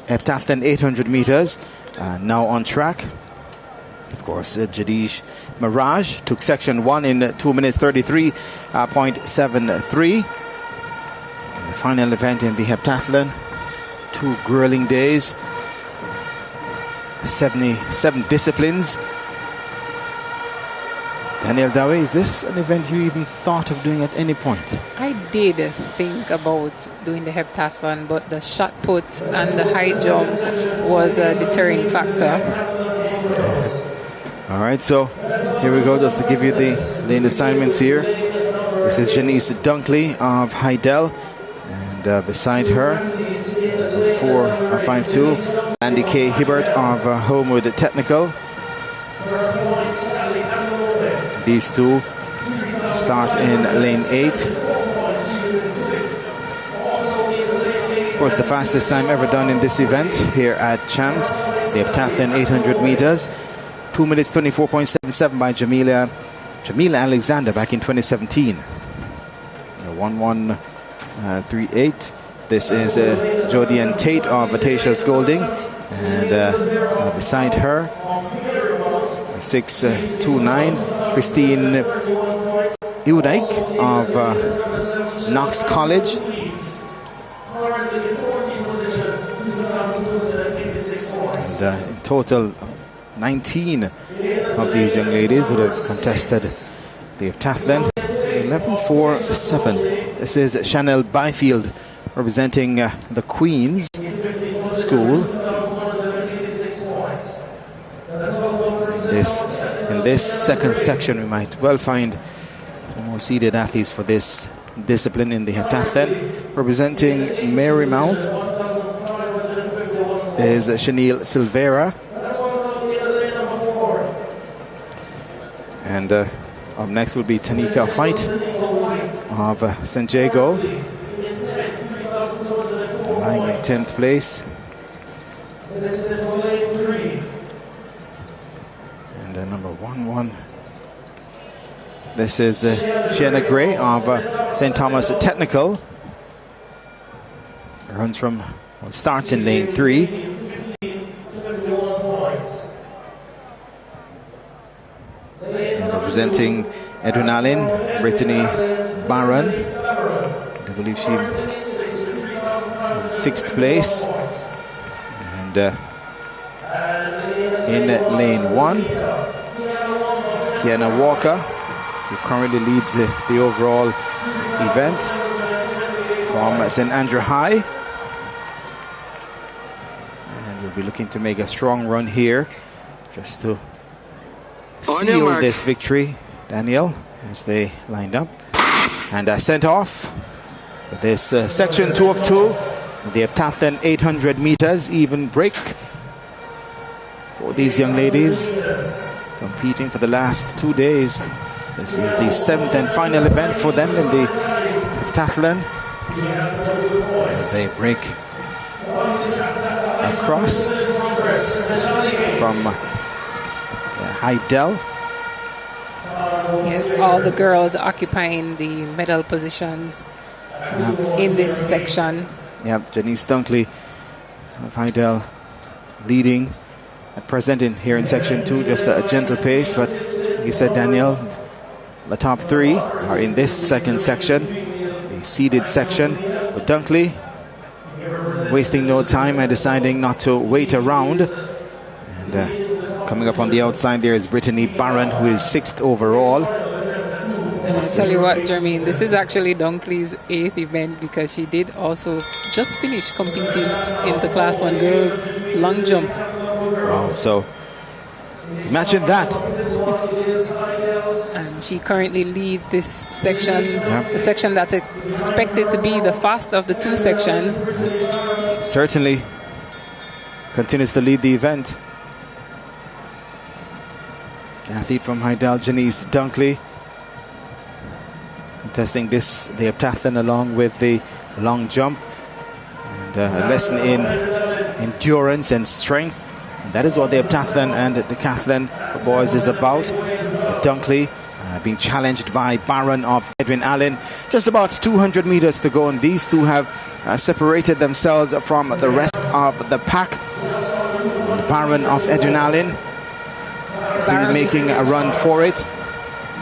Heptathlon 800 meters, now on track. Of course, Jadish Mirage took section 1 in 2 minutes 33.73. The final event in the heptathlon, 2 grueling days, 77 disciplines. Danielle Dowie, is this an event you even thought of doing at any point? I did think about doing the heptathlon, but the shot put and the high jump was a deterring factor. All right, so here we go, just to give you the lane assignments here. This is Janice Dunkley of Heidel, and beside her, 4.52, Andy K. Hibbert of Homewood Technical. These two start in lane 8. Of course, the fastest time ever done in this event here at Champs, the Heptathlon 800 meters. 2 minutes 24.77 by Jamila Alexander back in 2017. 1:1:38. This is Jodie Ann Tate of Atasha Golding, and beside her, 6:29, Christine Iudike of Knox College. And in total, 19 of these young ladies would have contested the heptathlon. 11:47. This is Chanel Byfield representing the Queen's School. In this second section, we might well find more seeded athletes for this discipline in the heptathlon. Representing Marymount is Chanel Silvera. And up next will be Tanika White of San Diego, lying in 10th place. And number 1. This is Sienna Gray of St. Thomas Technical. Runs from, well, starts in lane 3. Representing Edwin Allen, BRITANI Barron. I believe she in 6th place. And in lane 1, Kiana Walker, who currently leads the overall event from St. Andrew High. And we'll be looking to make a strong run here just to seal this victory, Daniel, as they lined up. And sent off for this section 2 of 2, the heptathlon 800 meters even break for these young ladies competing for the last 2 days. This is the 7th and final event for them in the heptathlon as they break across from Heidel. Yes, all the girls occupying the medal positions in this section. Yep, Janice Dunkley of Heidel leading at present here in section 2, just a gentle pace. But you said, Daniel, the top 3 are in this second section, the seeded section. But Dunkley wasting no time and deciding not to wait around. And coming up on the outside there is BRITANI Barron, who is 6th overall. And I'll tell you what, Jermaine, this is actually Dunkley's 8th event, because she did also just finish competing in the Class 1 girls long jump. Wow, so imagine that. And she currently leads this section, the section that's expected to be the fastest of the 2 sections. Certainly continues to lead the event. Athlete from Heidel, Janice Dunkley, contesting the heptathlon along with the long jump, and a lesson in endurance and strength. And that is what the heptathlon and the decathlon for boys is about. Dunkley being challenged by BARRON of Edwin Allen. Just about 200 meters to go, and these two have separated themselves from the rest of the pack. BARRON of Edwin Allen still making a run for it.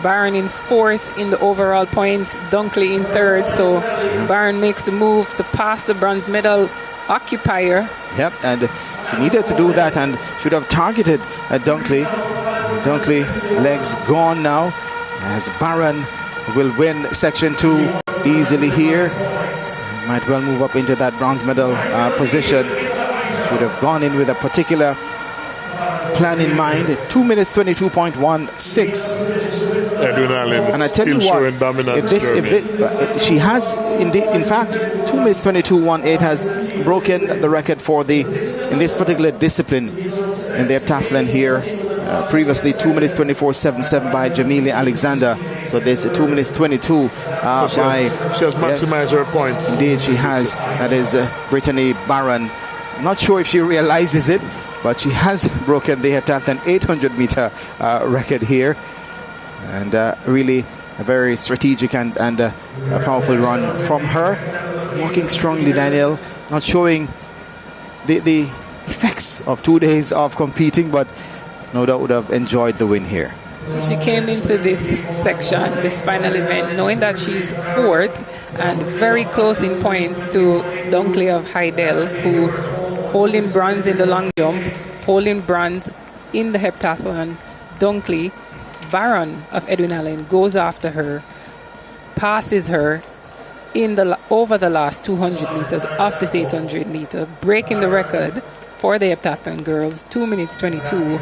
BARRON in fourth in the overall points, Dunkley in third. So BARRON makes the move to pass the bronze medal occupier. Yep, and she needed to do that and should have targeted Dunkley. Dunkley legs gone now, as BARRON will win section 2 easily here. Might well move up into that bronze medal position. Should have gone in with a particular plan in mind. 2 minutes 22.16. Edwin Allen, and I tell you what, she has in fact 2 minutes 22.18 has broken the record for in this particular discipline in the heptathlon here. Previously 2 minutes 24.77 by Jamelia Alexander. So there's a 2 minutes 22 she has maximized her points. Indeed she has. That is Brittany BARRON. Not sure if she realizes it, but she has broken the heptathlon 800 meter record here. And really a very strategic and a powerful run from her. Walking strongly, Daniel. Not showing the effects of 2 days of competing, but no doubt would have enjoyed the win here. She came into this section, this final event, knowing that she's fourth and very close in points to Dunkley of Hydel, who holding bronze in the long jump, holding bronze in the heptathlon. Dunkley, BARRON of Edwin Allen, goes after her, passes her over the last 200 meters of this 800 meter, breaking the record for the heptathlon girls, 2 minutes 22.